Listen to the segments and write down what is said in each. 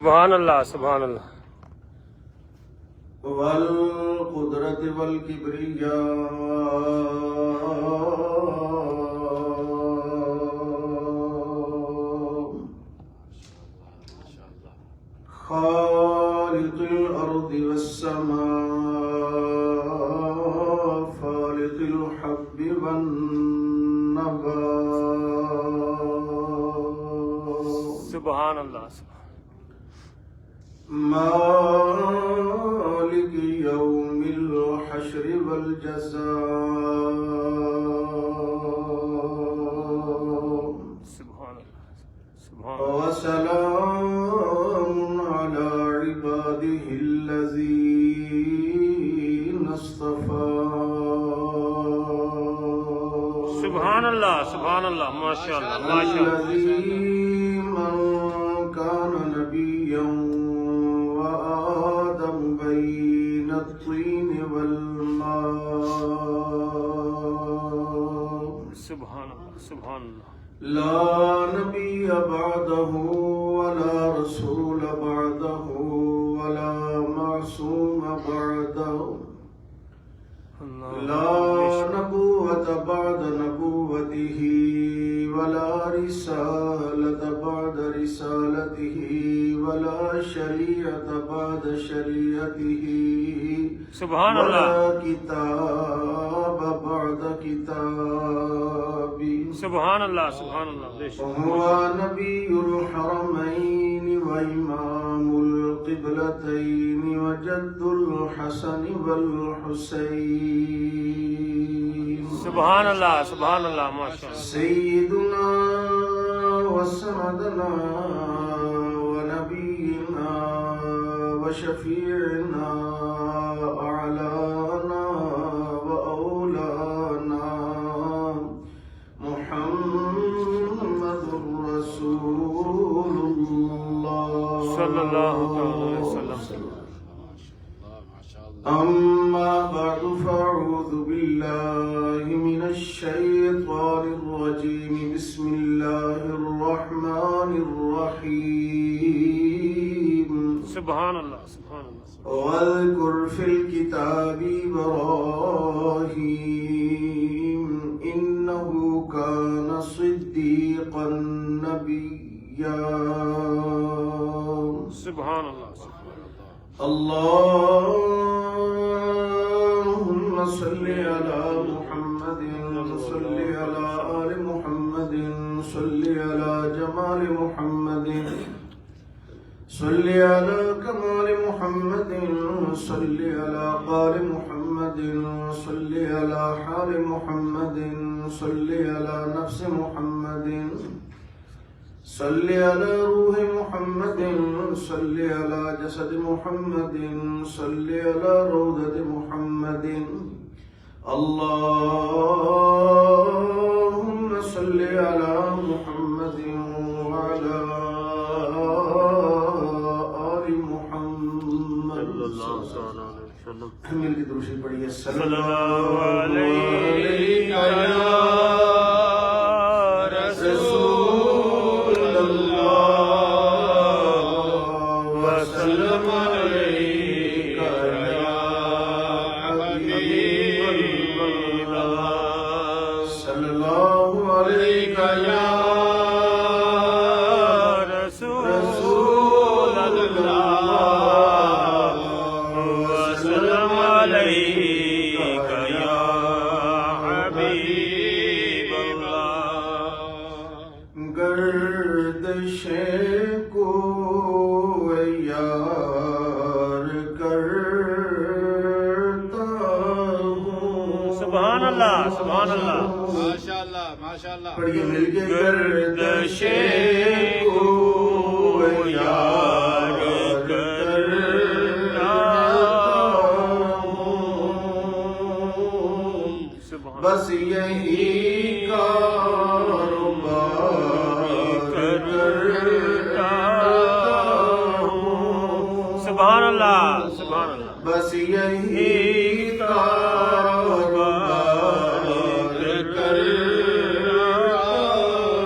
سبحان اللہ سبحان اللہ والقدرت والكبرياء خالق الأرض والسماء فالق الحب والنبات سبحان اللہ مالك يوم الحشر والجزاء سبحان اللہ سبحان اللہ وسلام على عباده الذين اصطفى سبحان اللہ سبحان اللہ ماشاء اللہ ماشاء اللہ الذي من كان نبيا وآدم بين الطين والماء سبحان اللہ سبحان اللہ لا نبي بعده ولا رسول بعده ولا معصوم بعده لا نبوة بعد نبوته ولا رسالة بعد رسالته ولا شريعة بعد شريعته سبحان اللہ ولا كتاب بعد كتابه سبحان اللہ سبحان اللہ بے شک وهو نبي الحرمين وإمام القبلتين وجد الحسن والحسين سبحان اللہ سبحان اللہ ماشاء اللہ سيدنا وسندنا ونبينا وشفيعنا أعلانا وأولانا محمد رسول الله صلی اللہ علیہ وسلم أما بعد فأعوذ بالله من الشيطان الرجيم بسم الله الرحمن الرحيم سبحان اللہ سبحان اللہ واذكر في الكتاب إبراهيم إنه كان صديقا نبيا سبحان اللہ اللهم صل على محمد صل على آل محمد صل على جمال محمد صل على كمال محمد صل على قال محمد صل على حال محمد صل على نفس محمد صل على روح محمد صل على جسد محمد صل على روضة محمد اللهم صل على محمد وعلى آل محمد مل کے درود پڑھیے صلی اللہ علیہ رسول اللہ وسلم علیک یا حبیب اللہ صلی اللہ علیک یا رسول اللہ وسلم علیک یا حبیب اللہ گردش کو یار کرتا ہوں سبحان اللہ سبحان اللہ ماشاءاللہ ماشاءاللہ پڑھیے مل کے گردش کو یار کرتا ہوں سبحان بس یہی کاروبار کرتا ہوں سبحان اللہ سبحان اللہ بس یہی کاروبار کرتا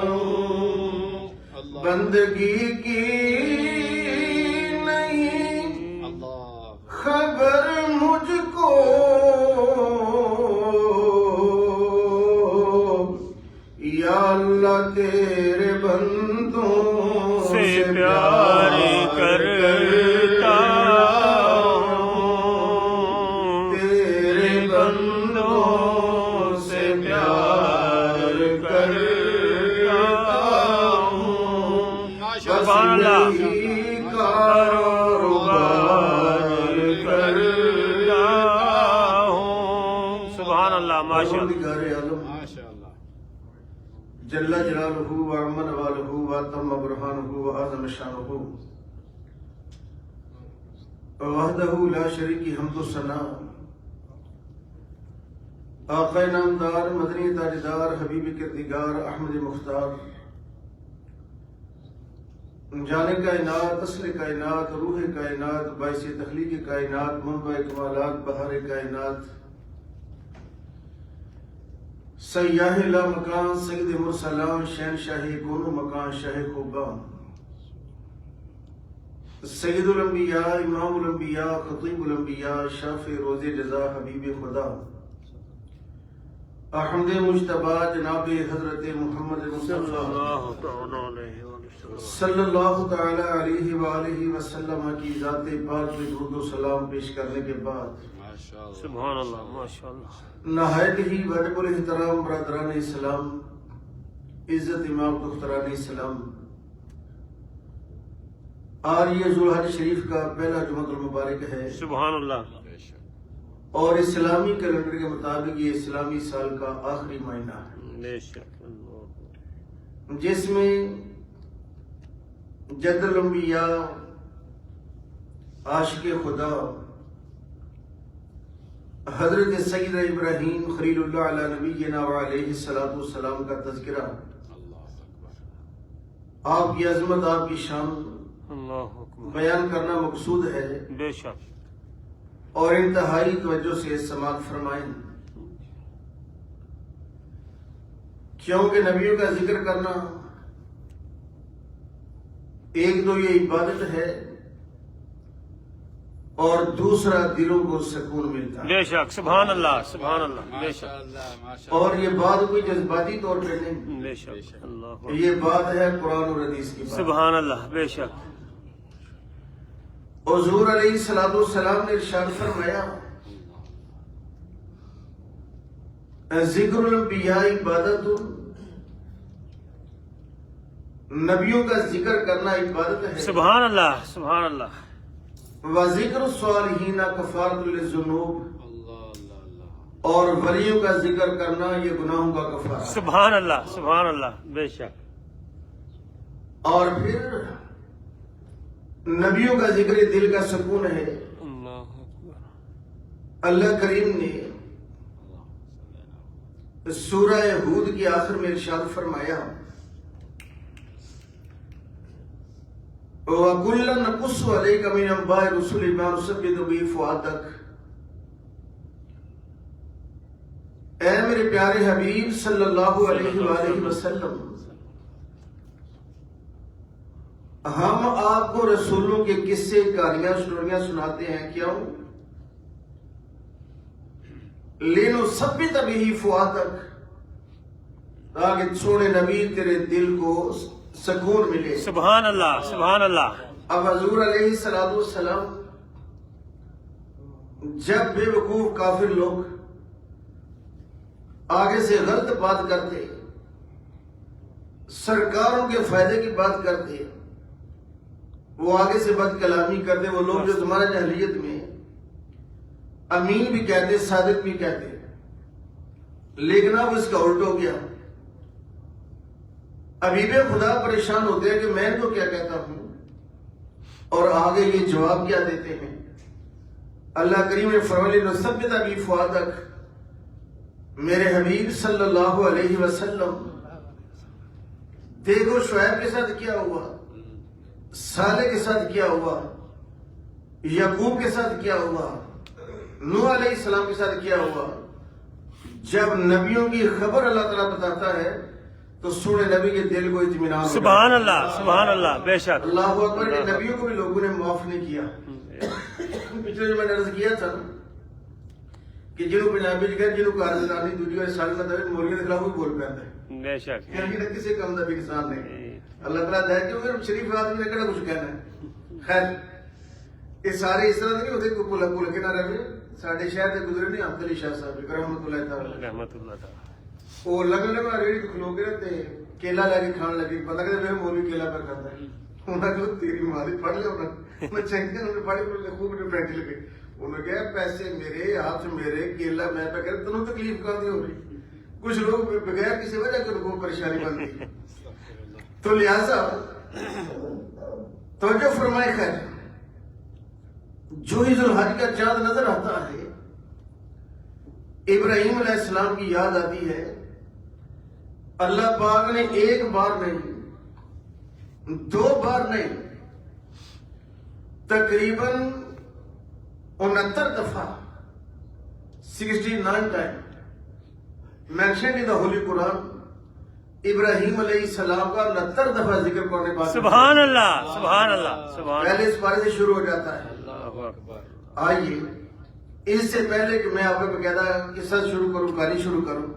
ہوں بندگی کی قربان کرتا ہوں. سبحان اللہ ماشاء اللہ. پروردگار عالم ماشاء اللہ. جل جلالہ وعم نوالہ واتم برہانہ وعظم شانہ وحدہ لا شریک حمد و ثنا. آقا نامدار مدنی تاجدار حبیب کردگار احمد مختار جان کائنات اصل کائنات روح کائنات باعث تخلیق کائنات منبع کمالات بہار کائنات سیاح لا مکان سید مرسلان شہنشاہ کون مکان شاہ خوبان سید الانبیاء امام الانبیاء خطیب الانبیاء شافع روز جزا حبیب خدا احمد مجتبی جناب حضرت محمد مصطفیٰ صلی اللہ تعالی علیہ وآلہ وسلم کی ذات پاک میں درود و سلام پیش کرنے کے بعد ماشاء اللہ. سبحان اللہ ماشاء اللہ. نہایت ہی واجب الاحترام برادران اسلام عزت امام دختران اسلام آج یہ ذوالحج شریف کا پہلا جمعہ المبارک ہے سبحان اللہ. بے شک. اور اسلامی کیلنڈر کے مطابق یہ اسلامی سال کا آخری مہینہ ہے بے شک. جس میں جد الانبیاء عاشق خدا حضرت سید ابراہیم خلیل اللہ علی نبینا وعلیہ الصلوۃ والسلام کا تذکرہ اللہ اکبر. آپ کی عظمت آپ کی شان اللہ اکبر. بیان کرنا مقصود ہے بے شک. اور انتہائی توجہ سے سماعت فرمائیں کیونکہ نبیوں کا ذکر کرنا ایک تو یہ عبادت ہے اور دوسرا دلوں کو سکون ملتا ہے بے شک. سبحان اللہ سبحان اللہ. بے ماشاء شک. اللہ. ماشاء اور اللہ. یہ بات کوئی جذباتی طور پہ نہیں بے شک. اللہ اکبر. یہ بات ہے قرآن اور حدیث کی بات سبحان اللہ. بے شک. حضور علیہ الصلوۃ والسلام نے ارشاد فرمایا ذکر الانبیاء عبادت نبیوں کا ذکر کرنا عبادت ہے سبحان اللہ سبحان اللہ. وذکر الصالحین کفارۃ للذنوب اللہ اللہ اللہ. اور ولیوں کا ذکر کرنا یہ گناہوں کا کفارہ ہے سبحان اللہ سبحان اللہ. بے شک. اور پھر نبیوں کا ذکر دل کا سکون ہے اللہ اکبر. اللہ کریم نے سورہ ہود کی آخر میں ارشاد فرمایا وَكُلًّا نَقُصُّ عَلَيْكَ مِنْ أَنْبَاءِ الرُّسُلِ مَا نُثَبِّتُ بِهِ فُؤَادَكَ. اے میرے پیارے حبیب صلی اللہ علیہ وآلہ وسلم ہم آپ کو رسولوں کے قصے کہانیاں سٹوریاں سناتے ہیں کیوں لِنُثَبِّتَ بِهِ فُؤَادَكَ تاکہ سونے نبی تیرے دل کو سکون ملے. سبحان اللہ سبحان اللہ. اب حضور علیہ الصلوۃ والسلام جب بے وقوف کافر لوگ آگے سے غلط بات کرتے سرکاروں کے فائدے کی بات کرتے وہ آگے سے بد کلامی کرتے وہ لوگ جو تمہارے جاہلیت میں امین بھی کہتے صادق بھی کہتے لیکن اب اس کا الٹ ہو گیا. حبیب خدا پریشان ہوتے ہیں کہ میں تو کیا کہتا ہوں اور آگے یہ جواب کیا دیتے ہیں. اللہ کریم نے فرمایا نثبت بہ فؤادک میرے حبیب صلی اللہ علیہ وسلم دیکھو شعیب کے ساتھ کیا ہوا صالح کے ساتھ کیا ہوا یعقوب کے ساتھ کیا ہوا نوح علیہ السلام کے ساتھ کیا ہوا. جب نبیوں کی خبر اللہ تعالیٰ بتاتا ہے تو سونے نبی کے دل کو اطمینان ہو سبحان جاتا ہے. اللہ سبحان اللہ. بے شک. اللہ اکبر کہ نبیوں کو بھی لوگوں نے معاف نہیں کیا. پچھلے جو میں نے عرض کیا تھا کہ جنہوں پنجابی جگہ جنہوں کارزدانی دوجی اور سال مطابق مولیوں کے خلاف بھی بول پاتا ہے بے شک. کہ کسی کم دبی کسان نہیں اللہ تعالیٰ دے کہ اگر شریف آدمی نے کہنا کچھ کہنا ہے. خیر یہ سارے اس طرح نہیں ہوتے کوئی کل کے نہ رہے. ساڑھے شہر سے گزرے نہیں عبد علی شاہ صاحب رحمۃ اللہ تعالی رحمت اللہ تعالی. وہ لگا ریڑھی کھلو کے رہتے کیلا لے کے کھان لگے پتہ کہ مولوی کیلا پر کھاتا ہے انہوں نے تیری مالی پڑھ لیا میں چنگے انہوں نے پڑھی خوب ڈیفرنٹ لگے انہوں نے کہا پیسے میرے ہاتھ میرے کیلا میں پہ کرے تنوں تکلیف کہاں دی ہو رہی کچھ لوگ بغیر کسی وجہ کے ان کو پریشانی بن گئی تو لہذا توجہ فرمائے خیر جو ہی ذوالحج کا چاند نظر آتا ہے ابراہیم علیہ السلام کی یاد آتی ہے اللہ پاک نے ایک بار نہیں 2 بار نہیں تقریباً 69 دفعہ 69 ٹائم مینشن ان دا ہولی قرآن ابراہیم علیہ السلام کا 69 دفعہ ذکر کرنے بعد سبحان اللہ سبحان اللہ سبحان پہلے اس بارے سے شروع ہو جاتا ہے اللہ اکبر آئیے اس سے پہلے کہ میں آپ کو بقاعدہ قصہ شروع کروں کہانی شروع کروں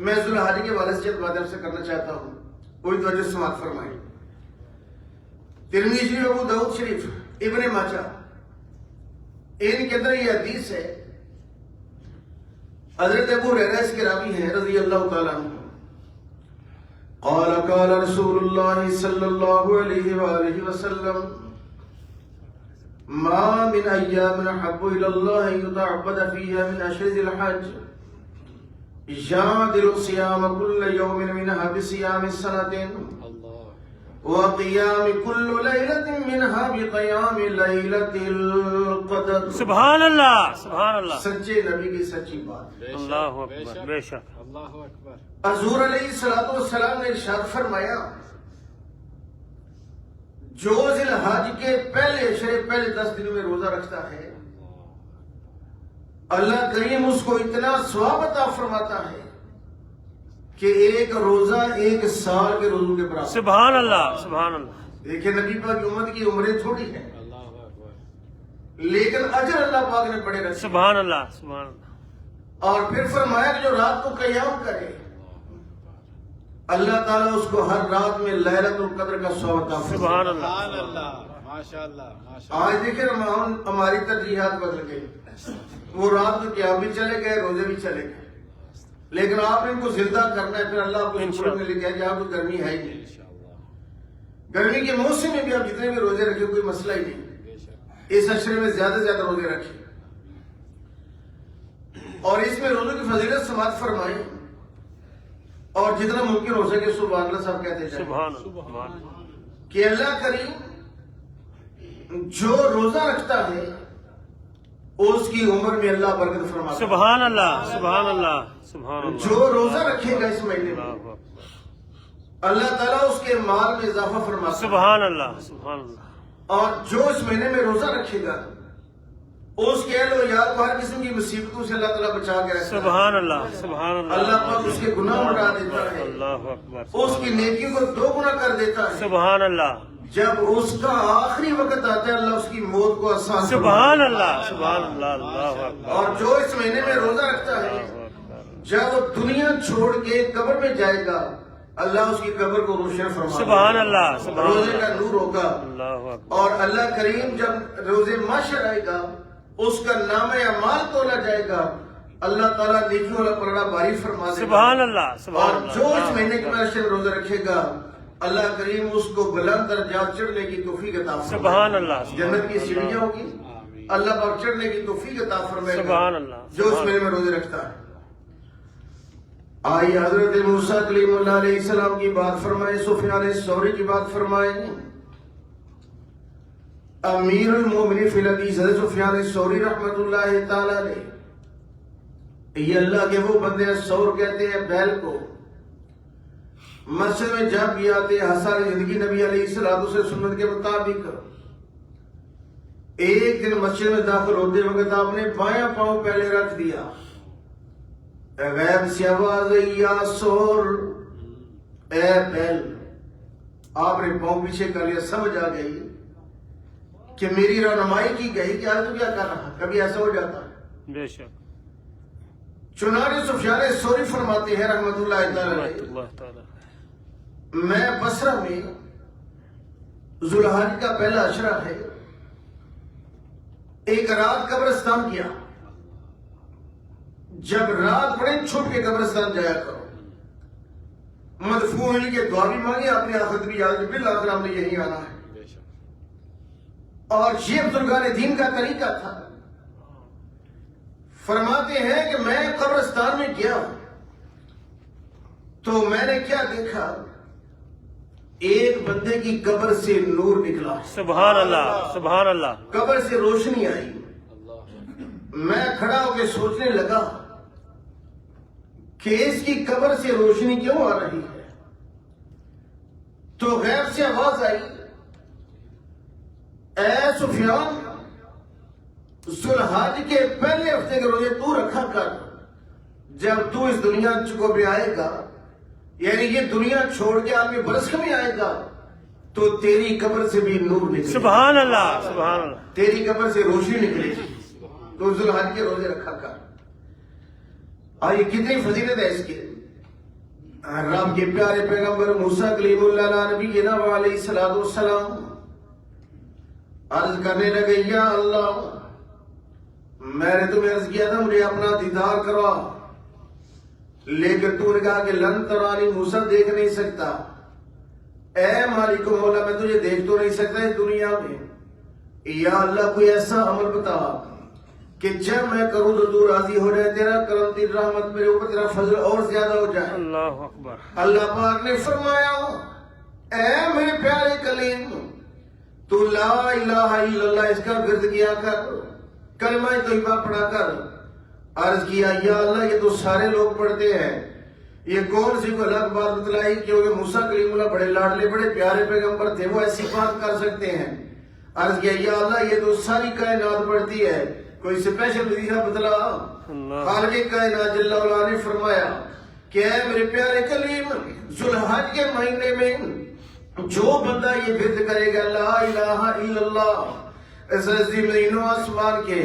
میں ذوالحج کے والد سے چند باتیں سے کرنا چاہتا ہوں کوئی توجہ سماعت فرمائیں ترمذی شریف ابو داؤد شریف ابن ماجہ ان کے اندر یہ حدیث ہے حضرت ابو ہریرہ اس کے راوی ہیں رضی اللہ تعالیٰ عنہ قال قال رسول اللہ صلی اللہ علیہ وآلہ وسلم ما من ایام حب الى اللہ یتعبد فیها من اشر ذی الحج یعدل صیام کل یوم منها بصیام السنة وقیام کل لیلۃ منها بقیام لیلۃ القدر سبحان اللہ سبحان اللہ سچے نبی کی سچی بات اللہ اکبر بے شک اللہ اکبر حضور علیہ الصلوۃ والسلام نے ارشاد فرمایا جو ذی الحج کے پہلے 10 دنوں میں روزہ رکھتا ہے اللہ کریم اس کو اتنا ثواب عطا فرماتا ہے کہ ایک روزہ 1 سال کے روزوں کے برابر سبحان اللہ سبحان اللہ دیکھیں نبی پاک کی امت کی عمریں تھوڑی ہیں اللہ اکبر لیکن اجر اللہ پاک نے بڑے رکھے سبحان اللہ سبحان اللہ اور پھر فرمایا کہ جو رات کو قیام کرے اللہ تعالیٰ اس کو ہر رات میں لیلۃ القدر کا ثواب عطا فرمائے سبحان اللہ سبحان اللہ ماشاء اللہ ماشاء اللہ آج دیکھیں ہماری ترجیحات بدل گئی وہ رات کو قیام بھی چلے گئے روزے بھی چلے گئے لیکن آپ نے ان کو زندہ کرنا ہے پھر اللہ کو شروع میں لے کے جہاں کوئی گرمی ہے ہی نہیں انشاءاللہ گرمی کے موسم میں بھی آپ جتنے بھی روزے رکھے کوئی مسئلہ ہی نہیں بے شک اس اشرے میں زیادہ سے زیادہ روزے رکھے اور اس میں روزوں کی فضیلت سماعت فرمائیں اور جتنا ممکن ہو سکے سبحان اللہ صاحب کہتے جائیں سبحان اللہ سبحان اللہ کہ اللہ کریم جو روزہ رکھتا ہے اس کی عمر میں اللہ برکت فرماتا ہے سبحان اللہ سبحان اللہ سبحان اللہ جو روزہ رکھے گا اس مہینے میں اللہ اکبر اللہ تعالیٰ اس کے مال میں اضافہ فرماتا ہے سبحان اللہ سبحان اللہ اور جو اس مہینے میں روزہ رکھے گا اس کے اہل و عیال کو ہر قسم کی مصیبتوں سے اللہ تعالیٰ بچا کے رکھتا ہے سبحان اللہ سبحان اللہ اللہ پاک اس کے گناہ مٹا دیتا ہے اللہ اکبر اس کی نیکیوں کو 2 گنا کر دیتا ہے سبحان اللہ جب اس کا آخری وقت آتا ہے اللہ اس کی موت کو آسان سبحان اللہ سبحان اللہ اللہ اکبر اور جو اس مہینے میں روزہ رکھتا ہے جب وہ دنیا چھوڑ کے قبر میں جائے گا اللہ اس کی قبر کو روشن فرمائے گا سبحان اللہ سبحان روزے اللہ کا نور ہوگا اللہ اکبر اور اللہ کریم جب روزے محشر آئے گا اس کا نام اعمال تولا جائے گا اللہ تعالیٰ نیکیوں والا پلڑا باری فرما دے گا سبحان اللہ سبحان اور اللہ جو اس مہینے کے محشر میں روزہ رکھے گا اللہ کریم اس کو بلند درجات چڑھنے کی توفیق عطا فرمائے سبحان اللہ جنت کی سیڑھیاں ہوگی اللہ پر چڑھنے کی توفیق عطا فرمائے گا سبحان اللہ جو اس مہینے میں روزے رکھتا ہے آئیے حضرت موسیٰ کلیم اللہ علیہ السلام کی بات فرمائیں سفیان الثوری کی بات فرمائیں امیر المومنین فی الحدیث حضرت سفیان الثوری رحمت اللہ تعالی علیہ یہ اللہ کے وہ بندے ہیں ثور کہتے ہیں بیل کو مسجد میں جب بھی آتے حسار زندگی نبی علیہ السلام سے سنت کے مطابق ایک دن مسجد میں داخل ہوتے وقت آپ نے بایاں پاؤں پہلے رکھ دیا غیب سی آواز یا سور اے بیل آپ نے پاؤں پیچھے کر لیا سمجھ آ گئی کہ میری رہنمائی کی گئی کہ آج تو کیا کر رہا کبھی ایسا ہو جاتا ہے بے شک چنانچہ سفیان الثوری فرماتے ہیں رحمت اللہ تعالی اللہ تعالی میں بصرہ میں ذوالحج کا پہلا عشرہ ہے ایک رات قبرستان کیا جب رات پڑے چھپ کے قبرستان جایا کرو مدفوع ہونے کی دعا بھی مانگی، اپنی آخرت بھی یاد، بالآخر ہم نے یہی آنا ہے. بے شک. اور یہ بزرگان دین کا طریقہ تھا. فرماتے ہیں کہ میں قبرستان میں گیا تو میں نے کیا دیکھا، ایک بندے کی قبر سے نور نکلا، سبحان اللہ سبحان اللہ. قبر سے روشنی آئی. میں کھڑا ہو کے سوچنے لگا کہ اس کی قبر سے روشنی کیوں آ رہی ہے. تو غیب سے آواز آئی، اے سفیان، ذوالحج کے پہلے ہفتے کے روزے تو رکھا کر، جب تو اس دنیا کو بھی آئے گا، یعنی یہ دنیا چھوڑ کے آدمی برس میں آئے گا، تو تیری قبر سے بھی نور نکلے گا، سبحان اللہ سبحان اللہ. تیری قبر سے روشنی نکلے گی. تو ذوالحج کے روزے رکھا کر. آئیے کتنی فضیلت ہے اس کی. رب کے پیارے پیغمبر موسیٰ کلیم اللہ نبی علیہ الصلوۃ والسلام عرض کرنے لگے، یا اللہ، میں نے تمہیں عرض کیا تھا مجھے اپنا دیدار کروا، لیکن تو نے کہا کہ لن ترانی، موسیٰ دیکھ نہیں سکتا. اے مالک و مولا، میں تجھے دیکھ تو نہیں سکتا اس دنیا میں، یا اللہ کوئی ایسا عمل بتا کہ جب میں کروں تو تو راضی ہو جائے، تیرا کرم تیری رحمت میرے اوپر، تیرا فضل اور زیادہ ہو جائے. اللہ اکبر. اللہ پاک نے فرمایا، اے میرے پیارے کلیم، تو لا الہ الا اللہ اس کا ورد کیا کر، کلمہ طیبہ پڑھا کر. عرض کیا، یا اللہ یہ تو سارے لوگ پڑھتے ہیں، یہ کون سی کو الگ بات بتلائی، کیونکہ موسیٰ کلیم اللہ بڑے لاڈلے بڑے پیارے پیغمبر تھے، وہ ایسی بات کر سکتے ہیں. عرض کیا، یا اللہ یہ تو ساری کائنات پڑھتی ہے، کوئی اسپیشل وظیفہ بتلا. خالق کائنات جل وعلا نے فرمایا کہ اے میرے پیارے کلیم، ذوالحج کے مہینے میں جو بندہ یہ ورد کرے گا لا الہ الا اللہ، اس زمین و آسمان کے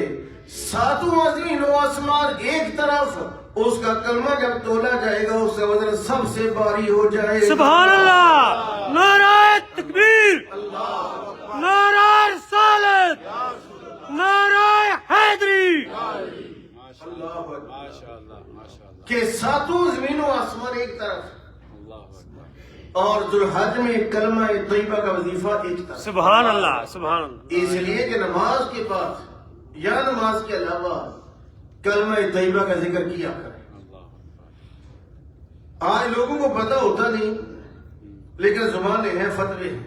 ساتوں زمین و آسمان ایک طرف، اس کا کلمہ جب تولا جائے گا اس کا وزن سب سے بھاری ہو جائے گا. سبحان اللہ. نعرہ تکبیر، نعرہ رسالت، نعرہ حیدری. ماشاء اللہ ماشاء اللہ. کہ ساتوں زمین و آسمان ایک طرف، اللہ اکبر. اور ذوالحج میں کلمہ طیبہ کا وظیفہ ایک طرف. سبحان اللہ سبحان اللہ. اس لیے کہ نماز کے بعد یا نماز کے علاوہ کلمہ طیبہ کا ذکر کیا کریں. آج لوگوں کو پتہ ہوتا نہیں، لیکن زبانیں ہیں، فتوے ہیں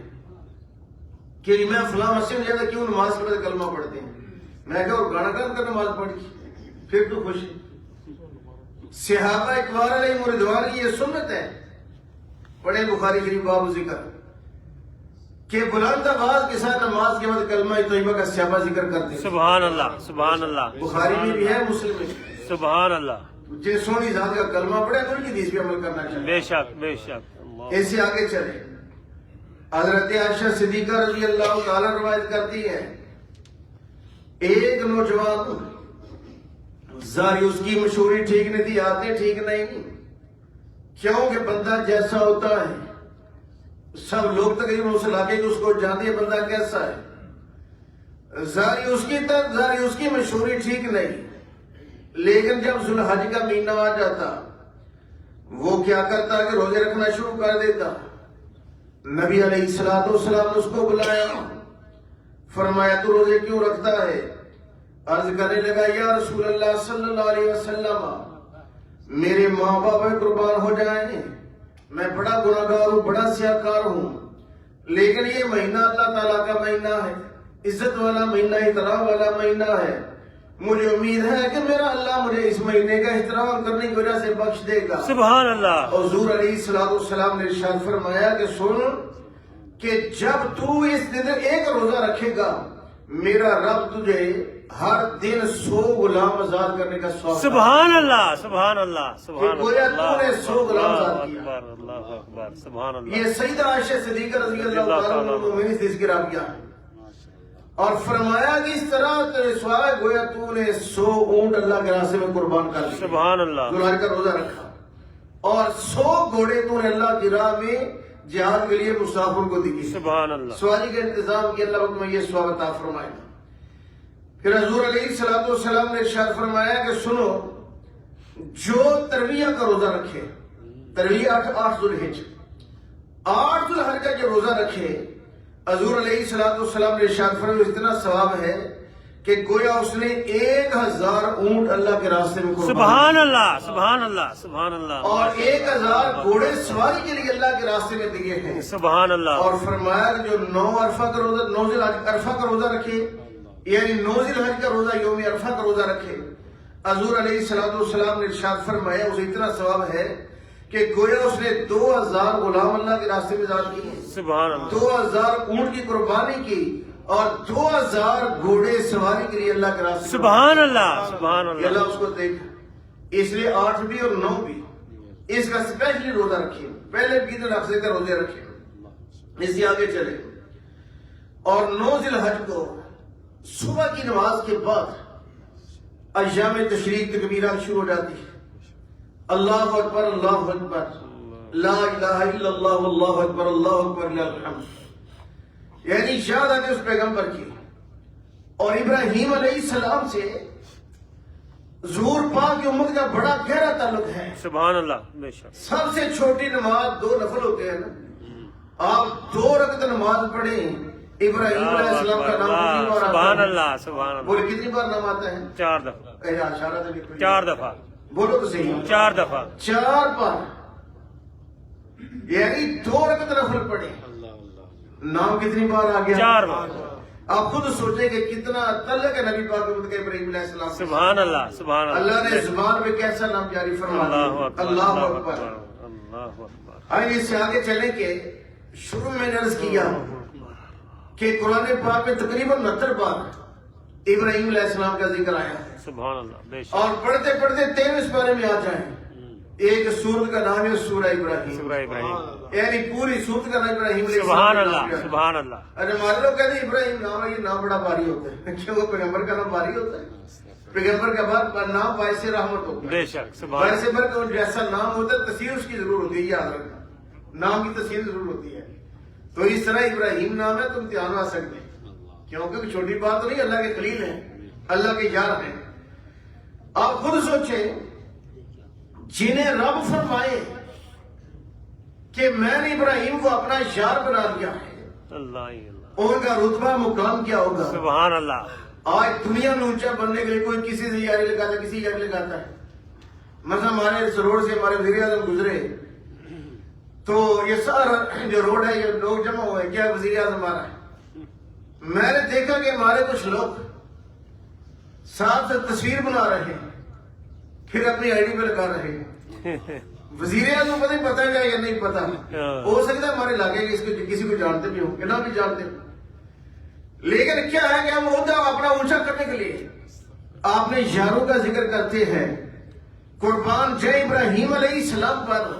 کہ میں فلاں مسجد میں جاتا کیوں نماز کے بعد کلمہ پڑھتے ہیں. میں کہا اور گانا کر نماز پڑھی، پھر تو خوش ہے. صحابہ اکبار علیہ رضوان کی یہ سنت ہے، پڑھے بخاری شریف باب ذکر کہ بلند آواز کے ساتھ نماز کے بعد کلمہ طیبہ کا صحابہ ذکر کرتے ہیں. سبحان اللہ سبحان اللہ. بخاری میں بھی ہے، مسلم میں بھی ہے. سبحان اللہ. جس سونی ذات کا کلمہ پڑھے تو ان کی حدیث پہ عمل کرنا چاہیے. بے شک بے شک. اس سے آگے چلے. حضرت عائشہ صدیقہ رضی اللہ تعالیٰ روایت کرتی ہے، ایک نوجوان ظاہر اس کی مشہوری ٹھیک نہیں تھی، عادتیں ٹھیک نہیں، کیونکہ بندہ جیسا ہوتا ہے سب لوگ تقریباً اس علاقے کے اس کو جانتے ہیں بندہ کیسا ہے. ظاہر اس کی مشہوری ٹھیک نہیں، لیکن جب ذوالحج کا مہینہ آ جاتا وہ کیا کرتا کہ روزے رکھنا شروع کر دیتا. نبی علیہ الصلوۃ والسلام نے اس کو بلایا، فرمایا تو روزے کیوں رکھتا ہے؟ عرض کرنے لگا، یا رسول اللہ صلی اللہ علیہ وسلم، میرے ماں باپ قربان ہو جائیں، میں بڑا گناہگار ہوں، بڑا سیاہکار ہوں، لیکن یہ مہینہ اللہ تعالیٰ کا مہینہ ہے، عزت والا مہینہ، احترام والا مہینہ ہے، مجھے امید ہے کہ میرا اللہ مجھے اس مہینے کا احترام کرنے کی وجہ سے بخش دے گا. سبحان اللہ. حضور علیہ الصلوۃ والسلام نے ارشاد فرمایا کہ سن کہ جب تو اس دن ایک روزہ رکھے گا میرا رب تجھے ہر دن 100 غلام آزاد کرنے کا ثواب. سبحان اللہ سبحان اللہ سبحان گویا اللہ. تو نے 100 غلام آزاد کیا. اکبر اللہ اکبر. سبحان اللہ. یہ سیدہ عائشہ صدیقہ رضی اللہ تعالیٰ عنہ مومنین سے اس کی راویہ ہے. اور فرمایا کہ اس طرح تیرے ثواب ہے گویا تو نے 100 اونٹ اللہ کے راستے میں قربان کر دیے. سبحان اللہ. ذوالحج کا روزہ رکھا اور 100 گھوڑے تو نے اللہ کی راہ میں جہاد کے لیے مسافر کو دی. سبحان اللہ. سواری کا انتظام کیا، اللہ تمہیں یہ ثواب عطا فرمائے. پھر حضور علیہ الصلوۃ والسلام نے ارشاد فرمایا کہ سنو، جو ترویہ کا روزہ رکھے ترویہ 8 ذوالحج 8 ذوالحج کا جو روزہ رکھے حضور علیہ السلام نے ارشاد فرمایا اتنا ثواب ہے کہ گویا اس نے 1000 اونٹ اللہ کے راستے میں قربان سبحان اللہ سبحان اللہ سبحان اللہ اور 1000 گھوڑے سواری کے لیے اللہ کے راستے میں دیے ہیں. سبحان اللہ. اور فرمایا کہ جو 9 عرفہ کا روزہ 9 ذی الحج عرفہ کا روزہ رکھے یعنی 9 ذی الحج کا روزہ یوم عرفہ کا روزہ رکھے حضور علیہ السلام نے ارشاد فرمایا اسے اتنا ثواب ہے کہ گویا اس نے 2000 غلام اللہ کے راستے میں ذات کیے ہیں. سبحان اللہ. 2000 اونٹ کی قربانی کی اور 2000 گھوڑے سواری کے لیے اللہ کے راستے میں. سبحان اللہ سبحان یہ اللہ. اللہ اس کو دیکھ اس لیے 8 بھی اور 9 بھی اس کا اسپیشلی روزہ رکھیے. پہلے عید الاضحیٰ کا روزے رکھے اس سے آگے چلے. اور 9 ذی الحج کو صبح کی نماز کے بعد ایام تشریق تکبیرات شروع ہو جاتی ہے. اللہ اکبر اللہ اکبر لا الہ الا اللہ اللہ اکبر اللہ اکبر للہ الحمد. یعنی یاد آتے اس پیغمبر کی اور ابراہیم علیہ السلام سے ظہور پاک کی امت کا بڑا گہرا تعلق ہے. سبحان اللہ. بے شک. سب سے چھوٹی نماز 2 نفل ہوتے ہیں نا. آپ 2 رکعت نماز پڑھیں ابراہیم علیہ السلام کا نام کتنی بار آتا ہے؟ سبحان اللہ سبحان اللہ. بولے کتنی بار نام آتا ہے؟ 4 دفعہ. اشارہ تو نہیں. 4 دفعہ. بولو تو صحیح. 4 دفعہ. 4 بار یعنی 2 رکعت نفل پڑھیں. نام کتنی بار آ گیا؟ 4 بار. آپ خود سوچیں کہ کتنا تعلق ہے نبی پاک محمد کے ابراہیم علیہ السلام سے. سبحان اللہ سبحان اللہ. اللہ نے زبان پہ کیسا نام جاری فرما اللہ دیا. اکبر اللہ اکبر. اللہ اکبر. آئیے اس سے آگے چلیں کہ شروع میں عرض کیا کہ قرآن پاک میں تقریباً 69 بار ابراہیم علیہ السلام کا ذکر آیا ہے. سبحان اللہ. بے شک. اور پڑھتے پڑھتے 23 پارے میں آ جائیں. ایک سورت کا نام ہے سورہ ابراہیم. سورہ ابراہیم. یعنی پوری سورت کا نام ابراہیم علیہ سبحان السلام اللہ سبحان اللہ. ارے ہمارے لوگ کہتے ہیں ابراہیم نام ہے یہ نام بڑا بھاری ہوتا ہے. کیوں وہ پیغمبر کا نام بھاری ہوتا ہے؟ پیغمبر کا بعد نام باعث رحمت ہوتا ہے. بے شک. سبحان باعث اللہ. برکت جیسا نام ہوتا ہے تصویر اس کی ضرور ہوتی ہے. یاد رکھنا نام کی تصویر ضرور ہوتی ہے. تو اس طرح ابراہیم نام ہے تم دھیان آ سکتے ہیں کیونکہ چھوٹی بات نہیں. اللہ کے خلیل ہیں اللہ کے یار ہیں. آپ خود سوچیں جنہیں رب فرمائے کہ میں نے ابراہیم کو اپنا یار بنا دیا ہے اللہ ان کا رتبہ مقام کیا ہوگا. سبحان اللہ. آج دنیا میں اونچا بننے کے لیے کوئی کسی سے یاری لگاتا ہے کسی یاری لگاتا ہے. مثلا ہمارے روڈ سے ہمارے وزیر اعظم گزرے تو یہ سارا جو روڈ ہے یہ لوگ جمع ہوئے کیا وزیر اعظم ہمارا ہے. میں نے دیکھا کہ ہمارے کچھ لوگ ساتھ سے تصویر بنا رہے ہیں پھر اپنی آئی ڈی پہ لگا رہے ہیں. وزیر اعظم کو نہیں پتا ہے یا نہیں پتا. ہو سکتا ہے ہمارے علاقے کے اس کو کسی کو جانتے بھی ہوں کہ نہ بھی جانتے ہوں. لیکن کیا ہے کہ ہم ہوتا اپنا اونچا کرنے کے لیے آپ نے یاروں کا ذکر کرتے ہیں. قربان جائے ابراہیم علیہ السلام پر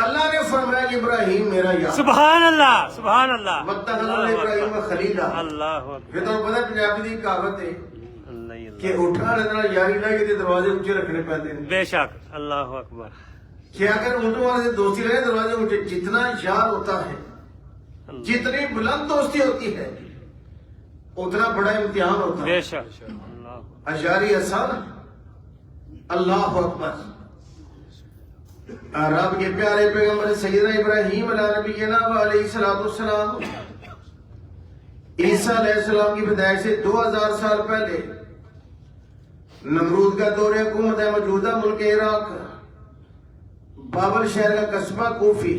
اللہ نے فرمایا کہ ابراہیم میرا یار. سبحان اللہ سبحان اللہ. واتخذ ابراہیم خلیلا. اللہ اکبر. یہ تو پتہ پنجابی دی کہاوت ہے اللہ کہ اٹھا لینا یاری نہ کہ دروازے اونچے رکھنے پڑتے ہیں. بے شک. اللہ اکبر. کہ اگر اونٹوں والے سے دوستی رہے دروازے اونچے. جتنا یار ہوتا ہے جتنی بلند دوستی ہوتی ہے اتنا بڑا امتحان ہوتا ہے. بے شک. اللہ اشاری آسان. اللہ اکبر. رب کے پیارے پیغمبر سیدنا ابراہیم علیہ نبینا علیہ السلام عیسیٰ علیہ السلام کی پیدائش سے 2000 سال پہلے نمرود کا دور حکومت ہے موجودہ ملک عراق بابل شہر کا قصبہ کوفی.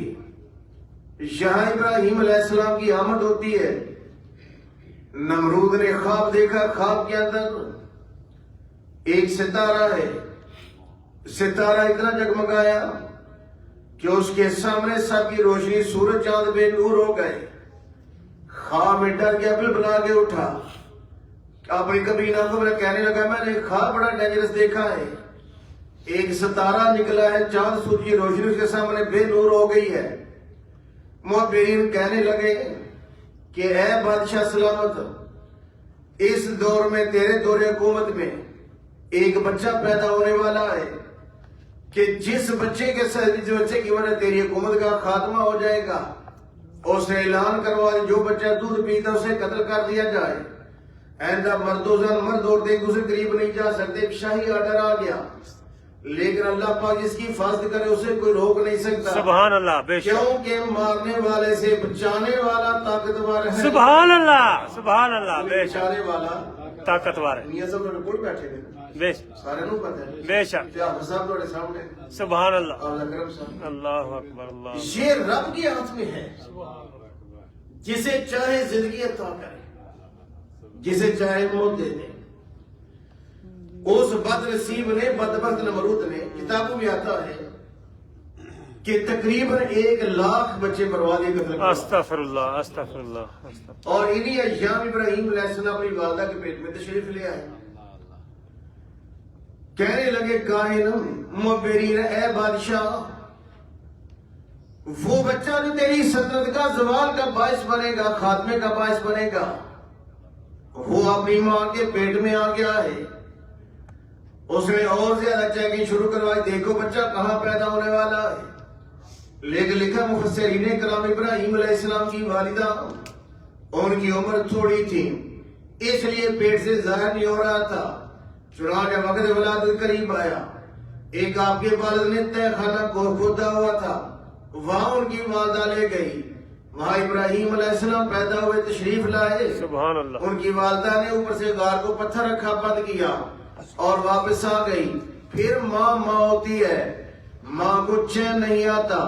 یہاں ابراہیم علیہ السلام کی آمد ہوتی ہے. نمرود نے خواب دیکھا. خواب کے اندر ایک ستارہ ہے. ستارہ اتنا جگمگایا کہ اس کے سامنے سب کی روشنی سورج چاند بے نور ہو گئے. خواب میں ڈر گیا بلبلا کے اٹھا. اپنی کبینہ کو کہنے لگا میں نے خواب بڑا ڈینجرس دیکھا ہے. ایک ستارہ نکلا ہے چاند سورج کی روشنی اس کے سامنے بے نور ہو گئی ہے. محبرین کہنے لگے کہ اے بادشاہ سلامت اس دور میں تیرے دور حکومت میں ایک بچہ پیدا ہونے والا ہے کہ جس بچے کی وجہ تیری حکومت کا خاتمہ ہو جائے گا. اسے اعلان کروا جو بچہ دودھ پیتا اسے قتل کر دیا جائے. آئندہ مرد و زن مرد اور دیکھ اسے قریب نہیں جا سکتے. شاہی آرڈر آ گیا. لیکن اللہ پاک جس کی حفاظت کرے اسے کوئی روک نہیں سکتا. سبحان اللہ بے شک کیونکہ مارنے والے سے بچانے والا طاقتور ہے. سبحان اللہ بے شک بچانے والا طاقتور ہے میاں صاحب کوئی بیٹھے ہوئے بے شک سارے نو پتہ ہے. بے شک کیا صاحب تھوڑے سامنے سبحان اللہ اور اکرم صاحب. اللہ اکبر اللہ یہ رب کے ہاتھ میں ہے. جسے چاہے زندگی عطا کرے, جسے چاہے موت دے دے. اس بد نصیب نے, بدبخت نمرود نے, کتابوں میں آتا ہے کہ تقریباً 1,00,000 بچے بربادی قتل کر. استغفر اللہ استغفر اللہ استغفر اور انہی ایام ابراہیم علیہ السلام اپنی والدہ کے پیٹ میں تشریف لے آئے. کہنے لگے کائنم مبرین اے بادشاہ, وہ بچہ جو تیری سلطنت کا زوال کا باعث بنے گا, خاتمے کا باعث بنے گا, وہ اپنی ماں کے پیٹ میں آ گیا ہے. اس نے اور زیادہ چیکنگ شروع کروائی, دیکھو بچہ کہاں پیدا ہونے والا ہے. لیکن لکھا مفسرین کرام ابراہیم علیہ السلام کی والدہ, ان کی عمر تھوڑی تھی اس لیے پیٹ سے ظاہر نہیں ہو رہا تھا. چنانچہ وقت ولادت قریب آیا, ایک آپ کے والد نے تہ خانہ کو کھودا ہوا تھا, وہاں ان کی والدہ لے گئی. وہاں ابراہیم علیہ السلام پیدا ہوئے, تشریف لائے. سبحان اللہ ان کی والدہ نے اوپر سے غار کو پتھر رکھا, بند کیا اور واپس آ گئی. پھر ماں ہوتی ہے, ماں کو چین نہیں آتا,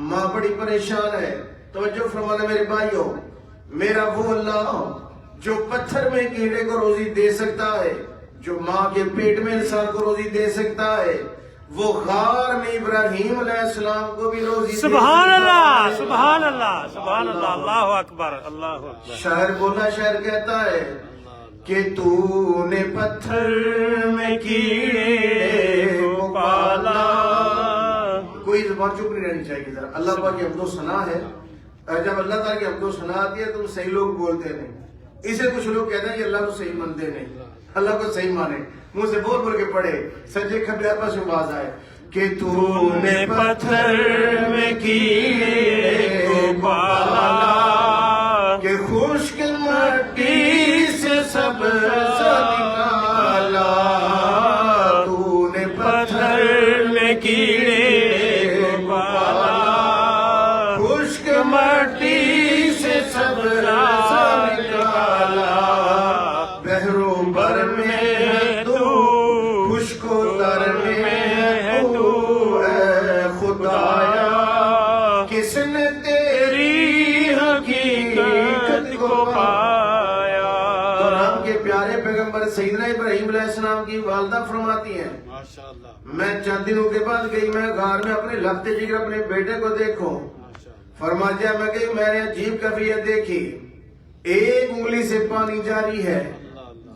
ماں بڑی پریشان ہے. توجہ فرمانا میرے بھائیوں, میرا وہ اللہ جو پتھر میں کیڑے کو روزی دے سکتا ہے, جو ماں کے پیٹ میں انسان کو روزی دے سکتا ہے, وہ غار میں ابراہیم علیہ السلام کو بھی روزی دے سبحان سکتا اللہ ہے. سبحان اللہ سبحان اللہ اللہ اکبر اللہ اکبر شاعر بولا, شاعر کہتا ہے کہ تو نے پتھر میں کیڑے کو پالا. کوئی زبان چپ نہیں رہنی چاہیے ذرا. اللہ پاک کی حمد و ثنا ہے. جب اللہ تعالیٰ کی حمد و ثنا آتی ہے تو صحیح لوگ بولتے نہیں. اسے کچھ لوگ کہتے ہیں کہ اللہ کو صحیح مانتے نہیں, اللہ کو صحیح مانے, منہ سے بول کے پڑھے, سجے کھبے آپس میں باز آئے کہ تو نے پتھر میں کیڑے کو پالا, کہ خشک مٹی سے سبز نکالا. تو نے پتھر میں کیڑے کو پالا, خشک مٹی سے سبز نکالا. بحروں بر میں تو, خشک و تر میں تو, اے خدایا کس نے تیری حقیقت کو پایا. تو رب کے پیارے پیغمبر سیدنا ابراہیم علیہ السلام کی والدہ فرماتی ہیں, ماشاءاللہ میں چند دنوں کے بعد گئی, میں غار میں اپنے لگتے جگر اپنے بیٹے کو دیکھوں. فرما دیا میں گئی, میں نے عجیب کیفیت دیکھی. ایک انگلی سے پانی جاری ہے,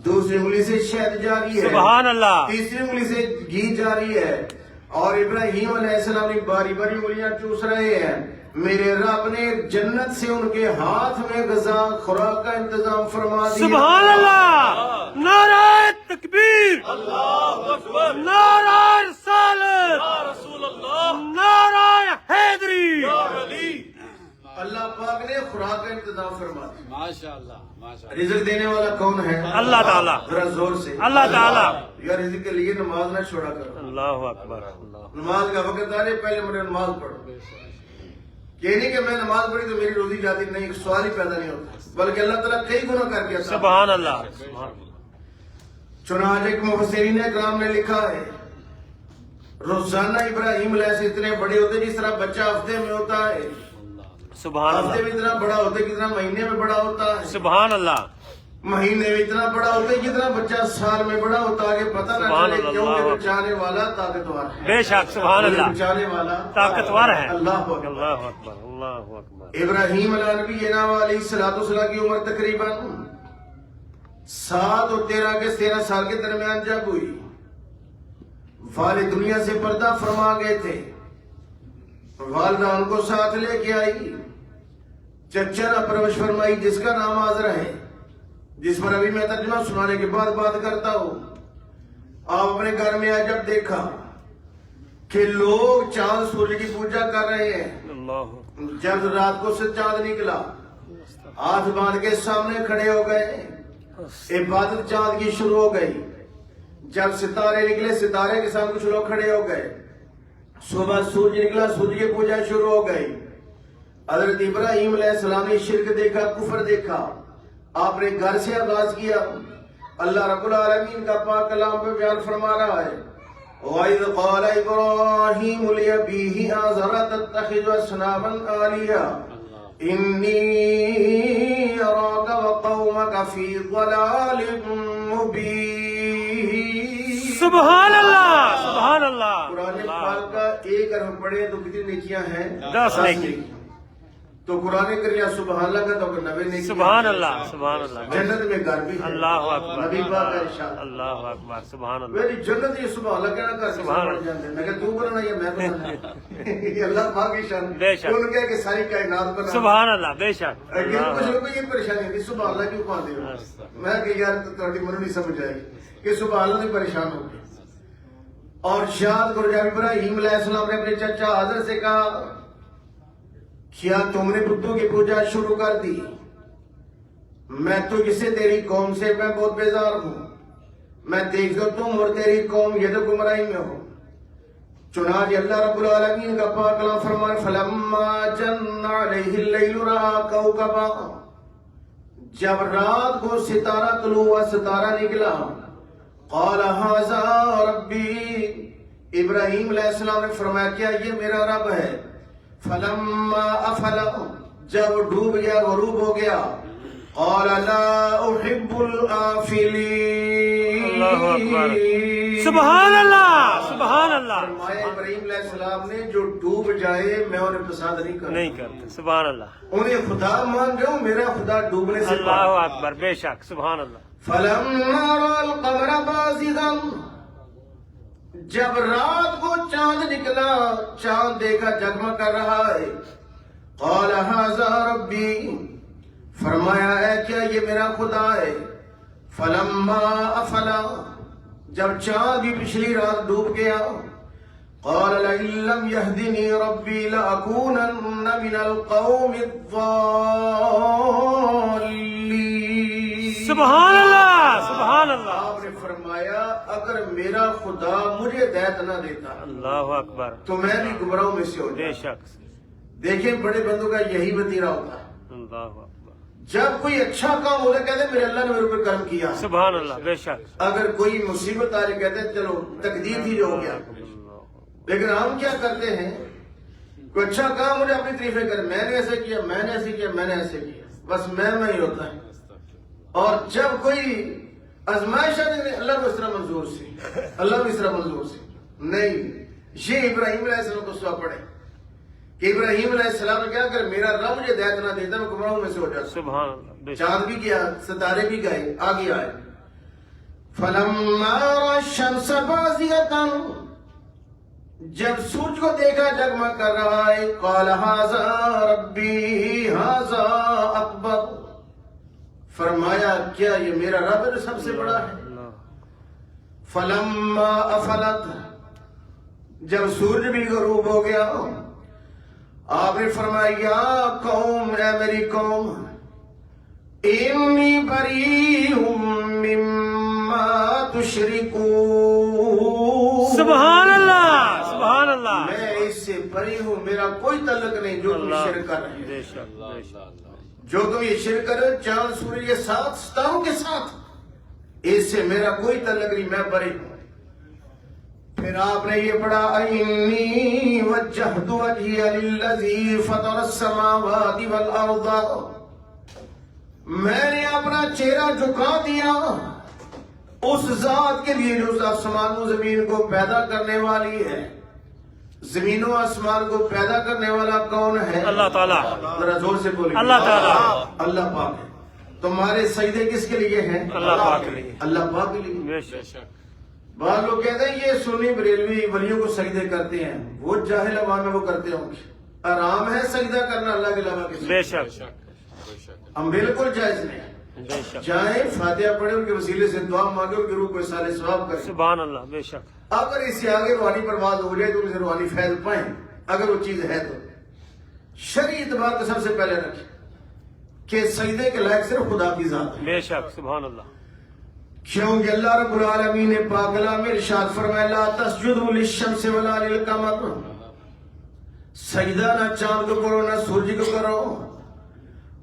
دوسری انگلی سے شہد جاری ہے, سبحان اللہ تیسری انگلی سے گھی جاری ہے, اور ابراہیم علیہ السلام نے باری باری انگلیاں چوس رہے ہیں. میرے رب نے جنت سے ان کے ہاتھ میں غذا خوراک کا انتظام فرما دیا. سبحان اللہ نعرہ تکبیر اللہ اکبر نعرہ رسالت یا رسول اللہ نعرہ حیدری یا علی. اللہ پاک نے خوراک کا انتظام فرما دیا. ماشاءاللہ ماشاءاللہ. رزق دینے والا کون ہے؟ اللہ تعالیٰ. ذرا زور سے اللہ تعالیٰ. یا رزق کے لیے نماز نہ چھوڑا کرو. اللہ اکبر اللہ نماز کا وقت آ رہے, پہلے مجھے نماز پڑھو. یہ نہیں کہ میں نماز پڑھی تو میری روزی جاتی, نہیں, سوال ہی پیدا نہیں ہوتا, بلکہ اللہ تعالیٰ کئی گنا کر کے عطا. سبحان اللہ. چنانچہ ایک مفسرین کرام نے لکھا ہے, روزانہ ابراہیم علیہ السلام اتنے بڑے ہوتے جس طرح بچہ ہفتے میں ہوتا ہے, سبحان ہفتے اللہ میں اتنا بڑا ہوتا ہے کتنا مہینے میں بڑا ہوتا ہے, سبحان اللہ مہینے میں اتنا بڑا ہوتا ہے جتنا بچہ سال میں بڑا ہوتا ہے. پتہ نہ سبحان چلے اللہ. کیونکہ بچانے والا طاقتور ہے. بے شک سبحان اللہ بچانے والا طاقتور ہے. اللہ اکبر. اللہ اکبر اللہ اکبر. ابراہیم علیہ نبی علیہ السلام کی عمر تقریباً 7 اور 13 سال کے درمیان جب ہوئی, والد دنیا سے پردہ فرما گئے تھے. والدہ ان کو ساتھ لے کے آئی, چچا نے پرورش فرمائی جس کا نام آزرا ہے, جس پر ابھی میں ترجمہ سنانے کے بعد بات کرتا ہوں. آپ اپنے گھر میں آئے, جب دیکھا کہ لوگ چاند سورج کی پوجا کر رہے ہیں, اللہ جب رات کو سے چاند نکلا, ہاتھ باندھ کے سامنے کھڑے ہو گئے, عبادت چاند کی شروع ہو گئی. جب ستارے نکلے ستارے کے ساتھ کچھ لوگ کھڑے ہو گئے. صبح سورج نکلا سورج کی پوجا شروع ہو گئی. حضرت ابراہیم علیہ السلام نے شرک دیکھا کفر دیکھا. آپ نے گھر سے آغاز کیا. اللہ رب العالمین کا پاک کلام پہ بیان فرما رہا ہے وَإِذْ قَالَ إِبْرَاهِيمُ لِأَبِيهِ آزَرَ تَتَّخِذُ أَصْنَامًا آلِهَةً إِنِّي أَرَاكَ وَقَوْمَكَ فِي ضَلَالٍ مُبِينٍ. سبحان اللہ سبحان اللہ. قرآن پاک کا ایک اگر ہم پڑھیں تو کتنی نیکیاں ہیں؟ 10 نیکی. تو قرآن کریم سبحان اللہ کا تو 90 نیکی. سبحان اللہ سبحان اللہ. جنت میں گھر بھی ہے. اللہ اکبر. نبی پاک کا ارشاد. اللہ اکبر. سبحان اللہ. میری جنت یہ سبحان اللہ کہنا کر سبحان اللہ. جانتے ہیں. میں کہ تو بنانا یا میں بنانا یہ اللہ پاک کی شان. بے شک. ان کہے کہ ساری کائنات بنا. سبحان اللہ. بے شک. لیکن کچھ لوگوں کو یہ پریشانی ہوتی سبحان اللہ کیوں پاتے ہو. میں کہ یار تھوڑی منو نہیں سمجھ آئے گی کہ سبحان اللہ سے پریشان ہو گئے. اور یاد کرو جب ابراہیم علیہ السلام نے اپنے چچا حضر سے کہا کیا تم نے بتوں کی پوجا شروع کر دی؟ میں تو اسے تیری قوم سے میں بہت بیزار ہوں. میں دیکھ دو تم اور تیری قوم یہ تو گمراہی میں ہو. چنانچہ اللہ رب العالمین کا پاک کلام فرمائے فلما جن علیہ اللیل رأى کوکبا. جب رات کو ستارہ طلوع ہوا ستارہ نکلا قال ھذا ربی. ابراہیم علیہ السلام نے فرمایا کیا یہ میرا رب ہے. فلما افل جب ڈوب گیا غروب ہو گیا قال لا احب الآفلین. اللہ اکبر. سبحان اللہ سبحان اللہ. فرمایا ابراہیم علیہ السلام نے جو ڈوب جائے میں انہیں پسند نہیں کرتا. نہیں کرتے. سبحان اللہ. انہیں خدا مان رہا ہوں میرا خدا ڈوبنے سے اللہ اکبر. بے شک. سبحان اللہ. فلما رأى القمر بازغا جب رات کو چاند نکلا چاند دیکھا جگمگ کر رہا ہے قال ھذا ربی. فرمایا ہے کیا یہ میرا خدا ہے. فلما افل جب چاند بھی پچھلی رات ڈوب گیا قال لئن لم يهدني ربي لأكونن من القوم الضالين. سبحان اللہ سبحان اللہ. آپ نے فرمایا اگر میرا خدا مجھے ہدایت نہ دیتا اللہ اکبر. تو میں بھی گمراہوں میں سے ہو بے جاتا. شک. دیکھیں بڑے بندوں کا یہی وتیرہ ہوتا ہے. اللہ اکبر. جب کوئی اچھا کام ہوتا ہے کہتے ہیں میرے اللہ نے میرے اوپر کرم کیا. سبحان اللہ. بے شک. اگر کوئی مصیبت آ رہی کہتے ہیں چلو تقدیر تھی جو ہو گیا. لیکن ہم کیا کرتے ہیں کوئی اچھا کام مجھے اپنی تعریفیں کرے میں نے ایسے کیا میں نے ایسے کیا میں نے ایسے کیا بس میں ہی ہوتا ہے. اور جب کوئی آزمائش آتی ہے اللہ کو اس طرح منظور سے اللہ کو اس طرح منظور سے نہیں. یہ ابراہیم علیہ السلام کو سوا پڑے کہ ابراہیم علیہ السلام نے کیا کر میرا رب مجھے ہدایت نہ دیتا میں گمراہوں میں سے ہو جاتا. سبحان اللہ. بے شک. چاند بھی گیا ستارے بھی گئے آگے آئے. فلما رأى الشمس بازغة جب سورج کو دیکھا جگمگ کر رہا ہے قال ھذا ربی ھذا اکبر. فرمایا کیا یہ میرا رب ہے سب سے بڑا ہے. فلما افلت جب سورج بھی غروب ہو گیا آپ نے فرمایا یا قوم اے میری قوم انی بریء مما تشرکون. سبحان اللہ سبحان اللہ. میں اس سے بری ہوں میرا کوئی تعلق نہیں جو تم شرک کر رہے بے ہیں. شک. بے شک. جو تم یہ شرک کر رہے ہو چاند سورج کے ساتھ ستاروں کے ساتھ اس سے میرا کوئی تعلق نہیں میں بری ہوں. پھر آپ نے یہ پڑھا انی وجہت وجہی للذی فطر السماوات والارض. میں نے اپنا چہرہ جھکا دیا اس ذات کے لیے جو اس آسمان و زمین کو پیدا کرنے والی ہے. زمین و آسمان کو پیدا کرنے والا کون ہے؟ اللہ تعالیٰ. ذرا زور سے بولیں. اللہ تعالیٰ. اللہ پاک ہے. تمہارے سجدے کس کے لیے ہیں؟ اللہ پاک کے لیے. اللہ پاک کے لیے. بے شک. بعض لوگ کہتے ہیں یہ سنی بریلوی ولیوں کو سجدے کرتے ہیں وہ جاہل عوام میں وہ کرتے ہوں گے. آرام ہے سجدہ کرنا اللہ کے علاوہ کسی. بے شک. ہم بالکل جائز نہیں. بے شک. جائیں فاتحہ پڑھیں ان کے وسیلے سے دعا مانگے ان کے روح کو اصالہ ثواب کریں. سبحان اللہ. بے شک. اگر اس سے آگے روحانی پرواز ہو جائے تو ان سے روحانی فیض پائیں اگر وہ چیز ہے تو. شرعی اعتبار کو سب سے پہلے رکھیں کہ سجدے کے لائق صرف خدا کی ذات ہے. بے شک. سبحان اللہ. کیونکہ اللہ رب العالمین نے پاک کلام میں ارشاد فرمایا لا تسجدوا للشمس ولا للقمر، سجدہ نہ چاند کو کرو نہ سورج کو کرو،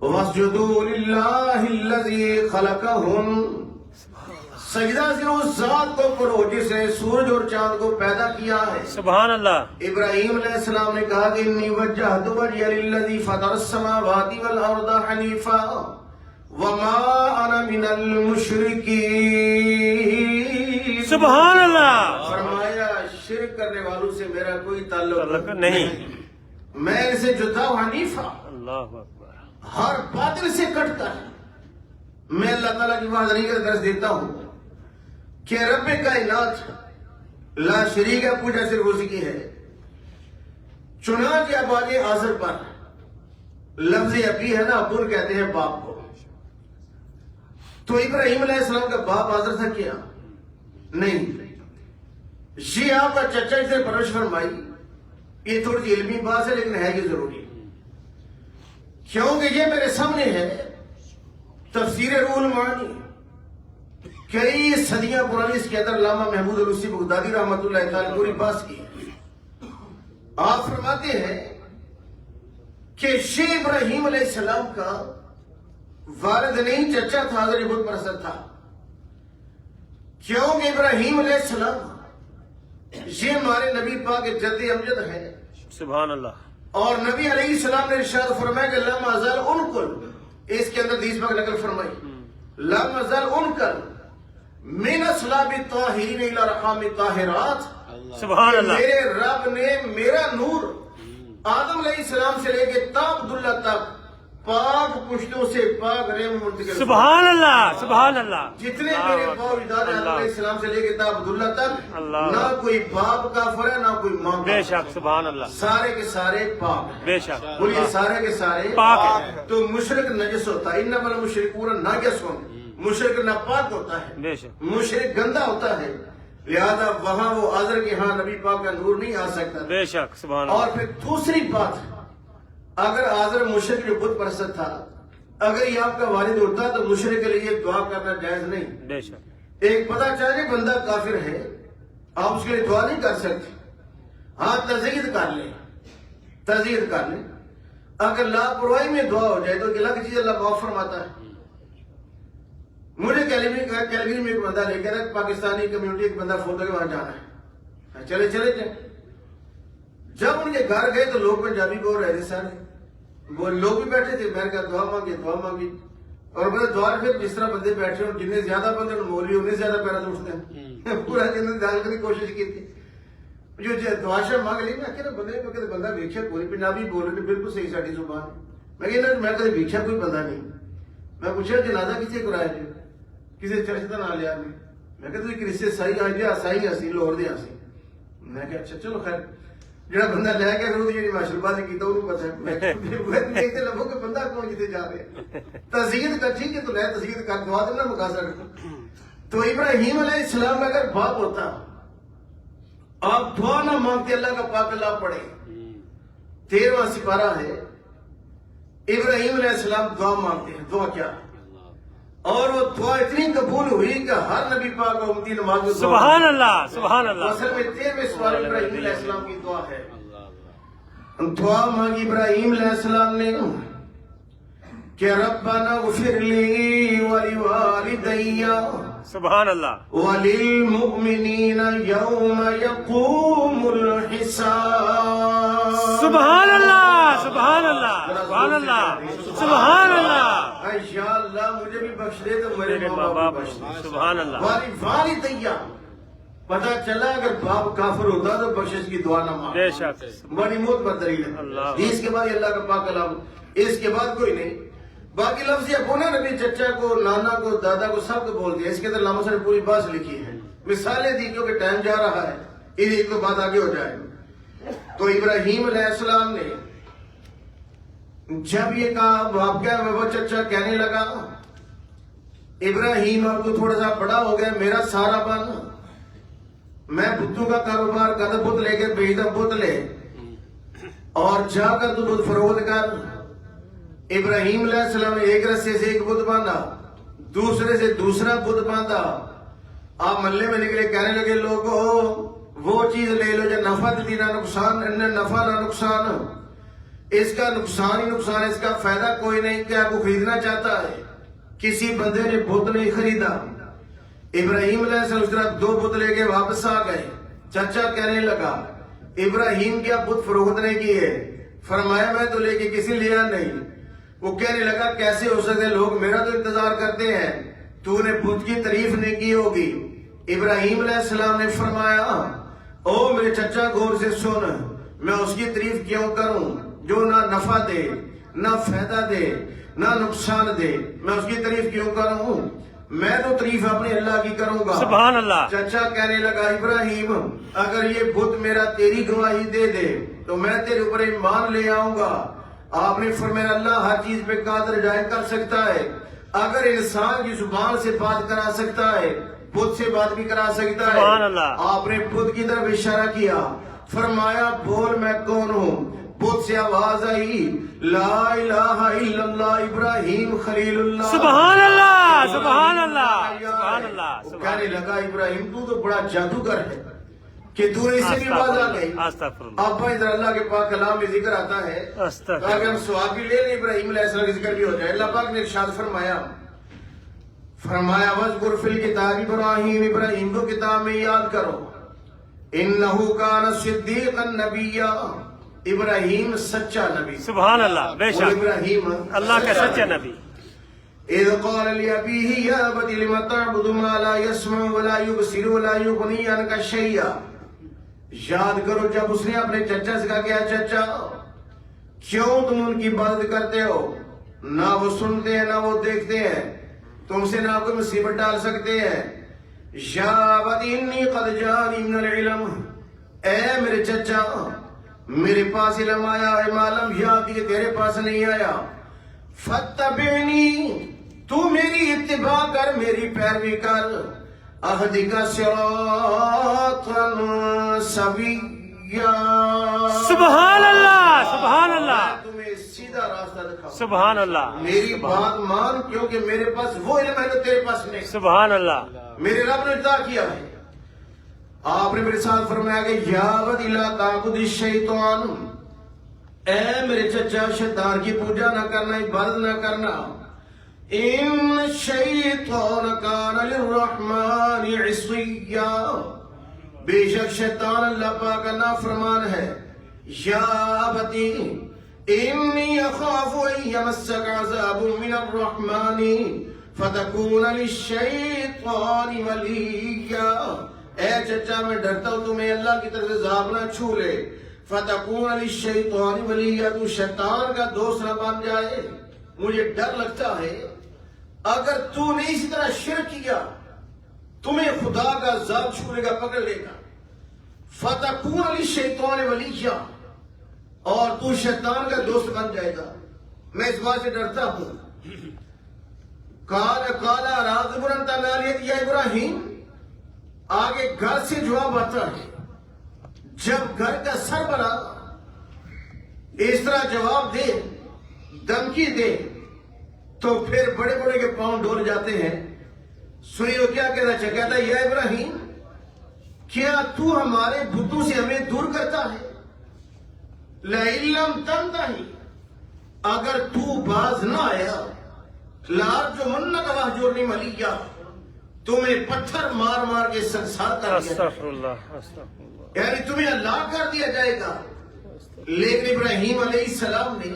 واسجدوا للہ الذی خلقہم، سجدہ صرف اس ذات کو کرو جس نے سورج اور چاند کو پیدا کیا ہے۔ سبحان اللہ۔ ابراہیم علیہ السلام نے کہا کہ انی وجہت وجہی للذی فطر السماوات والارض حنیفا وما انا من المشرکین۔ سبحان اللہ۔ فرمایا شرک کرنے والوں سے میرا کوئی تعلق نہیں، میں اسے جدا ہوں، حنیفا، اللہ اکبر، ہر باطل سے کٹ کر میں اللہ تعالیٰ کی وحدانیت کا درس دیتا ہوں کہ رب کائنات لا شریک ہے، پوجا صرف اسی کی ہے۔ چنانچہ اب آگے آزر پر لفظ ابی ہے نا، ابن کہتے ہیں باپ کو، تو ابراہیم علیہ السلام کا باپ آزر تھا کیا؟ نہیں، یہ آپ کا چچا اسے پرورش فرمائی۔ یہ تھوڑی سی علمی بات ہے لیکن ہے یہ ضروری، کیونکہ یہ میرے سامنے ہے تفسیر روح المعانی، کئی صدیاں پرانی، اس کے اندر علامہ محمود الوسی بغدادی رحمۃ اللہ تعالی پوری بات کی ہے۔ آپ فرماتے ہیں کہ شیخ ابراہیم علیہ السلام کا والد نہیں چچا تھا، حضرت بت پرست تھا، کیونکہ ابراہیم علیہ السلام یہ ہمارے نبی پاک کے جد امجد ہے۔ سبحان اللہ۔ اور نبی علیہ السلام نے ارشاد فرمایا کہ لم ازل انقل، اس کے اندر حدیث پاک نقل فرمائی، لم ازل انقل من اصلاب الطاہرین الی ارحام الطاہرات، سبحان اللہ۔ میرے رب نے میرا نور آدم علیہ السلام سے لے کے تا عبداللہ تک پاک پشتوں سے پاک رحم منتقل، سبحان اللہ، سبحان اللہ۔ جتنے میرے باپ اجداد ہیں آدم علیہ السلام سے لے کے تا عبداللہ تک، نہ کوئی باپ کافر ہے نہ کوئی ماں بے کافر، شک، سبحان اللہ، سارے کے سارے پاک ہیں۔ بے شک، بولیے سارے کے سارے پاک ہے۔ تو مشرک نجس ہوتا ہے، انما المشرکون نجس، مشرک ناپاک ہوتا ہے، بے شک، مشرک گندا ہوتا ہے، لہذا وہاں وہ آزر کے ہاں نبی پاک کا نور نہیں آ سکتا۔ بے شک، سبحان اللہ۔ اور پھر دوسری بات، اگر آزر مشرک جو بت پرست تھا، اگر یہ آپ کا والد ہوتا تو مشرک کے لیے دعا کرنا جائز نہیں۔ بے شک، ایک پتہ چلے بندہ کافر ہے، آپ اس کے لیے دعا نہیں کر سکتے، ہاں تزید کر لیں، تزید کر لیں۔ اگر لاپرواہی میں دعا ہو جائے تو الگ چیز اللہ معاف فرماتا ہے۔ مجھے کیلگری میں ایک بندہ لے کے رہا، پاکستانی کمیونٹی ایک بندہ فوٹو کے وہاں جانا ہے، چلے جائیں۔ جب ان کے گھر گئے تو لوگ پنجابی بول رہے تھے، سارے وہ لوگ بھی بیٹھے تھے، میں نے کہا دعا مانگی، دعا مانگی، اور بولے دعا پھر جس طرح بندے بیٹھے ہوں، جتنے زیادہ بندے مولوی انہیں زیادہ پیرا اٹھتے ہیں، پورا جنہیں ڈال کرنے کی کوشش کی تھی۔ جو دعا شاہ مانگ لی، میں کہ بندے میں بندہ ویکھیا کوئی پنجابی بول رہے بالکل صحیح ساڈی زبان ہے، میں کدی ویکھیا کوئی بندہ نہیں۔ میں پوچھا جنازہ کسے کرایا جی؟ کسی چرچ کا نام لیا میں کہ کسی سائی آ جی سائی اسی لاہور دے سی، میں کہ اچھا چلو خیر، جڑا بندہ لے کے پھر جی ماشاء بازی کیتا انہوں پتہ ہے لگو کہ بندہ کون کتنے جا رہے ہیں۔ تزید کر ٹھیک ہے تو لے تزید کر دعا دینا مقاصد رکھو۔ تو ابراہیم علیہ السلام اگر باپ ہوتا، آپ دعا نہ مانگتے، اللہ کا پاک اللہ پڑھے، 13واں سپارہ ہے، ابراہیم علیہ السلام دعا مانگتے ہیں، دعا کیا، اور وہ دعا اتنی قبول ہوئی کہ ہر نبی پاک و امتی نماز میں سبحان اللہ، سبحان اللہ۔ اصل میں 13ویں سوال ابراہیم علیہ السلام کی دعا ہے۔ دعا مانگی ابراہیم علیہ السلام نے کہ ربنا اغفر لی ولوالدی سبحان اللہ، وللمؤمنین یوم یقوم الحساب۔ سبحان اللہ، سبحان اللہ، سبحان اللہ، سبحان اللہ۔ یا اللہ مجھے بھی بخش دے تو میرے میرے ماں ماں باپ باپ، بخش دے۔ سبحان اللہ، والدیہ، پتہ چلا اگر باپ کافر ہوتا تو بخشش کی دعا نہ مانگتا۔ بے شک، بڑی موت پر دلیل ہے۔ اللہ، اس کے بعد اللہ کا پاک کلام، اس کے بعد کوئی نہیں۔ باقی لفظ یہ بونا نبی چچا کو، نانا کو، دادا کو، سب کو بول دیا۔ اس کے اندر علامہ صاحب نے پوری بات لکھی ہے، مثالیں دی، کیونکہ ٹائم جا رہا ہے، ایک تو بات آگے ہو جائے۔ تو ابراہیم علیہ السلام نے جب یہ کہا، باپ کیا وہ چچا کہنے لگا ابراہیم اب تو تھوڑا سا بڑا ہو گیا، میرا سارا بن، میں بتوں کا کاروبار کر، بت لے کے بھیج دوں، بت لے اور جا کر تو بت فروخت کر۔ ابراہیم علیہ السلام نے ایک رسے سے ایک بت باندھا، دوسرے سے دوسرا بت باندھا. آپ محلے میں نکلے, کہنے لگے لوگوں وہ چیز لے لو جو نفع دیتی نہ نقصان, نفع نہ نقصان, اس کا نقصان ہی نقصان, اس کا فائدہ کوئی نہیں. کیا کو خریدنا چاہتا ہے؟ کسی بندے نے بت نہیں خریدا. ابراہیم علیہ السلام اس طرح 2 بت لے کے واپس آ گئے. چچا کہنے لگا ابراہیم کیا بت فروخت نہیں کی ہے؟ فرمایا میں تو لے کے کسی لیا نہیں. وہ کہنے لگا کیسے ہو سکتے, لوگ میرا تو انتظار کرتے ہیں, تو نے بت کی تعریف نہیں کی ہوگی. ابراہیم علیہ السلام نے فرمایا او میرے چچا غور سے سن, میں اس کی تعریف کیوں کروں جو نہ نفع دے نہ فائدہ دے نہ نقصان دے, میں اس کی تعریف کیوں کروں؟ میں تو تعریف اپنے اللہ کی کروں گا. سبحان اللہ. چچا کہنے لگا ابراہیم اگر یہ بت میرا تیری گواہی دے دے تو میں تیرے اوپر ایمان لے آؤں گا. آپ نے فرمایا اللہ ہر چیز پہ قادر جائز کر سکتا ہے. اگر انسان کی زبان سے بات کرا سکتا ہے, بت سے بات بھی کرا سکتا ہے. سبحان اللہ. آپ نے بت کی طرف اشارہ کیا, فرمایا بول میں کون ہوں. بت سے آواز آئی لا الہ الا اللہ ابراہیم خلیل اللہ. سبحان اللہ, سبحان اللہ, سبحان اللہ. وہ کہنے لگا ابراہیم تو بڑا جادوگر ہے کہ تو نے اس سے بھی آواز آ گئی. استغفر اللہ. آپ ادھر اللہ کے پاک کلام میں ذکر آتا ہے استغفر تاکہ ہم ثواب بھی لے لیں, ابراہیم علیہ السلام کا ذکر بھی ہو جائے. اللہ پاک نے ارشاد فرمایا وَاذْكُرْ فِي الْكِتَابِ ابراہیم, ابراہیم کو کتاب میں یاد کرو. إِنَّهُ كَانَ صِدِّيقًا نَبِيًّا, ابراہیم سچا نبی. سبحان اللہ, بے شک ابراہیم اللہ کا سچا نبی. اِذْ قَالَ لِأَبِيهِ يَا أَبَتِ لِمَ تَعْبُدُ مَا لَا يَسْمَعُ وَلَا يُبْصِرُ وَلَا يُغْنِي عَنْكَ شَيْئًا. یاد کرو جب اس نے اپنے چچا سے کہا کہ چچا کیوں تم ان کی عبادت کرتے ہو, نہ وہ سنتے ہیں نہ وہ دیکھتے ہیں, تم سے نہ کوئی مصیبت ڈال سکتے ہیں. یا ابت انی قد جانی من العلم, اے میرے چچا میرے پاس علم آیا ہے, معلوم یاد کہ تیرے پاس نہیں آیا. فاتبعنی, تو میری اتباع کر, میری پیروی کر. اہدک صراطا سویا. سبحان اللہ, سبحان اللہ, تمہیں سیدھا راستہ دکھاؤں. سبحان اللہ, میری بات مان, کیونکہ میرے پاس وہ علم ہے جو تیرے پاس نہیں. سبحان اللہ. میرے رب نے عطا کیا ہے. آپ نے میرے ساتھ فرمایا کہ یا ود لا تعبد الشیطان, اے میرے چچا شیطان کی پوجا نہ کرنا, عبادت نہ کرنا. ان الشیطان کان للرحمن عصیا, بے شک شیطان اللہ پاک کا نافرمان ہے. یا ابتی انی اخاف ان یمسک عذاب من الرحمن فتکون للشیطان ولیا, اے چچا میں ڈرتا ہوں تمہیں اللہ کی طرف سے عذاب نہ چھو لے. فتکون للشیطان ولیا, تو شیطان کا دوست نہ بن جائے. مجھے ڈر لگتا ہے اگر تو نے اسی طرح شرک کیا تمہیں خدا کا عذاب چھو لے گا, پکڑ لے گا. فتکون للشیطان ولیا, اور تو شیطان کا دوست بن جائے گا. میں اس بات سے ڈرتا ہوں. قال راغب انت عن آلہتی یا ابراہیم, آگے گھر سے جواب آتا ہے. جب گھر کا سربراہ اس طرح جواب دے, دھمکی دے, تو پھر بڑے بڑے کے پاؤں ڈول جاتے ہیں. سنیے وہ کیا کہتا ہے, کہتا ہے یا ابراہیم کیا تو ہمارے بتوں سے ہمیں دور کرتا ہے؟ لَئِن لَّمْ تَنْتَهِ, اگر تو باز نہ آیا, لَأَرْجُمَنَّكَ وَاهْجُرْنِي مَلِيًّا, تمہیں پتھر مار مار کے سنسار کر دیا جائے گا. استغفر اللہ, استغفر اللہ. یعنی تمہیں اللہ کر دیا جائے گا. لیکن ابراہیم علیہ السلام نے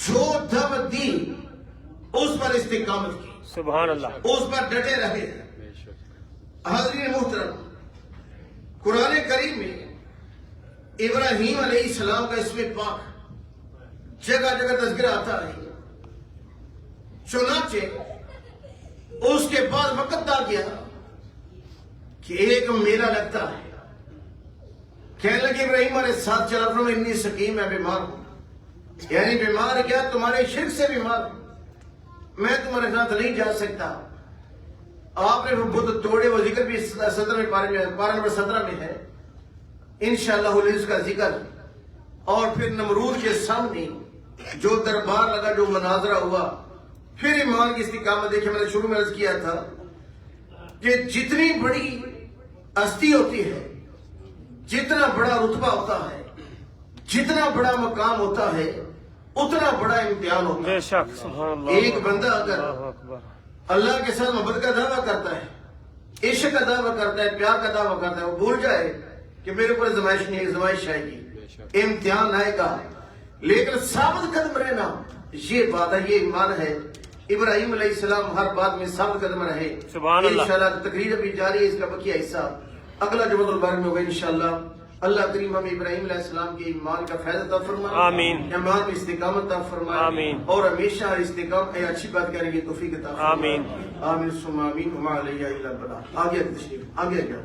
جو دعوت دی اس پر استقامت کی, سبحان اللہ. اس پر ڈٹے رہے. حاضرین محترم, قرآن کریم میں ابراہیم علیہ السلام کا اسم پاک جگہ جگہ تذکرہ آتا ہے. چنانچہ اس کے بعد وقت آ گیا کہ ایک میلہ لگتا ہے. کہنے لگے ابراہیم ہمارے ساتھ چلا, میں اتنی سکیم ہے, بیمار ہوں. یعنی بیمار کیا, تمہارے شرک سے بیمار ہوں, میں تمہارے ساتھ نہیں جا سکتا. آپ نے وہ بت توڑے, وہ ذکر بھی 17 پارہ نمبر 17 میں ہے انشاءاللہ اس کا ذکر. اور پھر نمرود کے سامنے جو دربار لگا, جو مناظرہ ہوا, پھر ایمان کی استقامت دیکھیں، میں نے شروع میں عرض کیا تھا کہ جتنی بڑی ہستی ہوتی ہے، جتنا بڑا رتبہ ہوتا ہے، جتنا بڑا مقام ہوتا ہے، اتنا بڑا امتحان ہوتا بے ہے۔ شک سبحان اللہ ایک بندہ اگر اللہ اکبر اللہ کے ساتھ محبت کا دعویٰ کرتا ہے، عشق کا دعویٰ کرتا ہے، پیار کا دعویٰ کرتا ہے، وہ بھول جائے کہ میرے اوپر زمائش نہیں ہے، زمائش آئے گی، امتحان آئے گا، لیکن ثابت قدم رہنا یہ بات ہے، یہ ایمان ہے۔ ابراہیم علیہ السلام ہر بات میں ثابت قدم رہے۔ سبحان اللہ۔ انشاءاللہ تقریر ابھی جاری ہے، اس کا بقیہ حصہ اگلا جمعۃ البارک میں ہوگا انشاءاللہ۔ اللہ کریم ہمیں ابراہیم علیہ السلام کے ایمان کا فیض عطا فرمائے، آمین۔ ایمان میں استقامت عطا فرمائے، آمین۔ اور ہمیشہ استقامت اچھی بات کریں گے توفیق عطا فرمائے۔ آمین۔ آمین ثم آمین وما علیہ الا البلاغ۔ آگے تشریف، آگے کیا